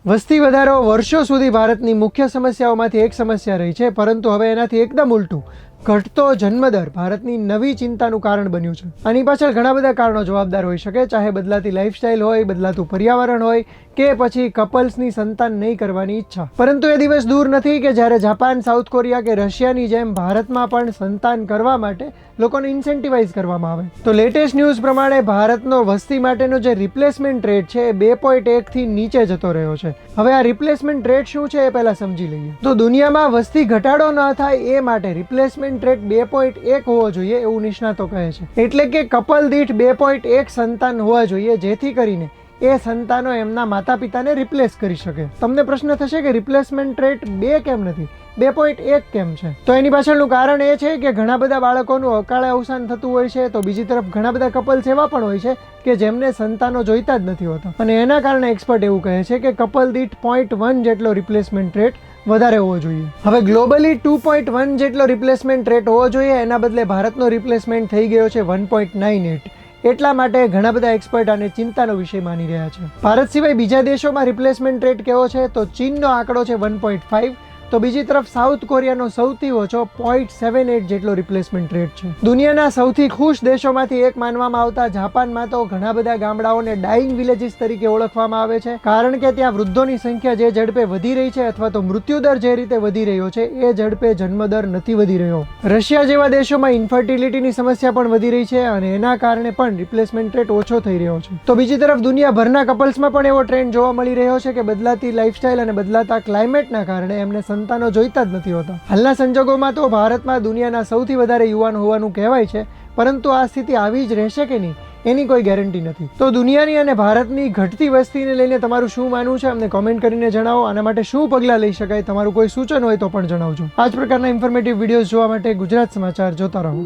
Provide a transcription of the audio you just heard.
વસ્તી વધારો વર્ષો સુધી ભારતની મુખ્ય સમસ્યાઓમાંથી એક સમસ્યા રહી છે, પરંતુ હવે એનાથી એકદમ ઉલટું ઘટતો જન્મદર ભારતની નવી ચિંતાનું કારણ બન્યું છે. આની પાછળ ઘણા બધા કારણો જવાબદાર હોઈ શકે, ચાહે બદલાતી લાઇફસ્ટાઇલ હોય, બદલાતું પર્યાવરણ હોય કે પછી કપલ્સની સંતાન નહીં કરવાની ઈચ્છા. પરંતુ એ દિવસ દૂર નથી કે જ્યારે જાપાન, સાઉથ કોરિયા કે રશિયાની જેમ ભારતમાં પણ સંતાન કરવા માટે લોકોને ઇન્સેન્ટિવાઇઝ કરવામાં આવે. તો લેટેસ્ટ ન્યૂઝ પ્રમાણે ભારતનો વસ્તી માટેનો જે રિપ્લેસમેન્ટ રેટ છે એ 2.1 થી નીચે જતો રહ્યો છે. હવે આ રિપ્લેસમેન્ટ રેટ શું છે એ પહેલા સમજી લઈએ. તો દુનિયામાં વસ્તી ઘટાડો ન થાય એ માટે રિપ્લેસમેન્ટ રેટ 2.1 હોવો જોઈએ એવું નિષ્ણાતો કહે છે. એટલે કે કપલ દીઠ 2.1 સંતાન હોવા જોઈએ, જેથી કરીને એ સંતાનો એમના માતા પિતાને રિપ્લેસ કરી શકે. તમને પ્રશ્ન થશે કે રિપ્લેસમેન્ટ રેટ 2 કેમ નથી, 2.1 કેમ છે? તો એની પાછળનું કારણ એ છે કે ઘણા બધા બાળકોનું અકાળે અવસાન થતું હોય છે, તો બીજી તરફ ઘણા બધા કપલ્સ એવા પણ હોય છે કે જેમને સંતાનો જોઈતા જ નથી હોતા, અને એના કારણે એક્સપર્ટ એવું કહે છે કે કપલ દીઠ 0.1 જેટલો રિપ્લેસમેન્ટ રેટ વધારે હોવો જોઈએ. હવે ગ્લોબલી 2.1 જેટલો રિપ્લેસમેન્ટ રેટ હોવો જોઈએ, એના બદલે ભારતનો રિપ્લેસમેન્ટ થઈ ગયો છે 1.98. એટલા માટે ઘણા બધા એક્સપર્ટ આને ચિંતાનો વિષય માની રહ્યા છે. ભારત સિવાય બીજા દેશોમાં રિપ્લેસમેન્ટ રેટ કેવો છે? તો ચીનનો આંકડો છે 1.5, તો બીજી તરફ સાઉથ કોરિયાનો સૌથી ઓછો 0.78 જેટલો રિપ્લેસમેન્ટ રેટ છે. દુનિયાના સૌથી ખુશ દેશોમાંથી એક માનવામાં આવતા જાપાનમાં તો ઘણા બધા ગામડાઓને ડાઇંગ વિલેજીસ તરીકે ઓળખવામાં આવે છે, કારણ કે ત્યાં વૃદ્ધોની સંખ્યા જે ઝડપે વધી રહી છે અથવા તો મૃત્યુદર જે રીતે વધી રહ્યો છે એ ઝડપે જન્મદર નથી વધી રહ્યો. રશિયા જેવા દેશોમાં ઇન્ફર્ટિલિટીની સમસ્યા પણ વધી રહી છે અને એના કારણે પણ રિપ્લેસમેન્ટ રેટ ઓછો થઈ રહ્યો છે. તો બીજી તરફ દુનિયાભરના કપલ્સમાં પણ એવો ટ્રેન્ડ જોવા મળી રહ્યો છે કે બદલાતી લાઇફસ્ટાઇલ અને બદલાતા ક્લાઇમેટના કારણે એમને સંતાનો જોઈતા જ નથી હોતા. હાલના સંજોગોમાં તો ભારતમાં દુનિયાના સૌથી વધારે યુવાન હોવાનું કહેવાય છે, પરંતુ આ સ્થિતિ આવી જ રહેશે કે નહીં એની કોઈ ગેરંટી નથી. તો દુનિયાની અને ભારતની ઘટતી વસ્તીને લઈને તમારું શું માનવું છે અમને કોમેન્ટ કરીને જણાવો. આના માટે શું પગલાં લઈ શકાય, તમારું કોઈ સૂચન હોય તો પણ જણાવજો. આ જ પ્રકારના ઇન્ફોર્મેટિવ વિડીયોઝ જોવા માટે ગુજરાત સમાચાર જોતા રહો.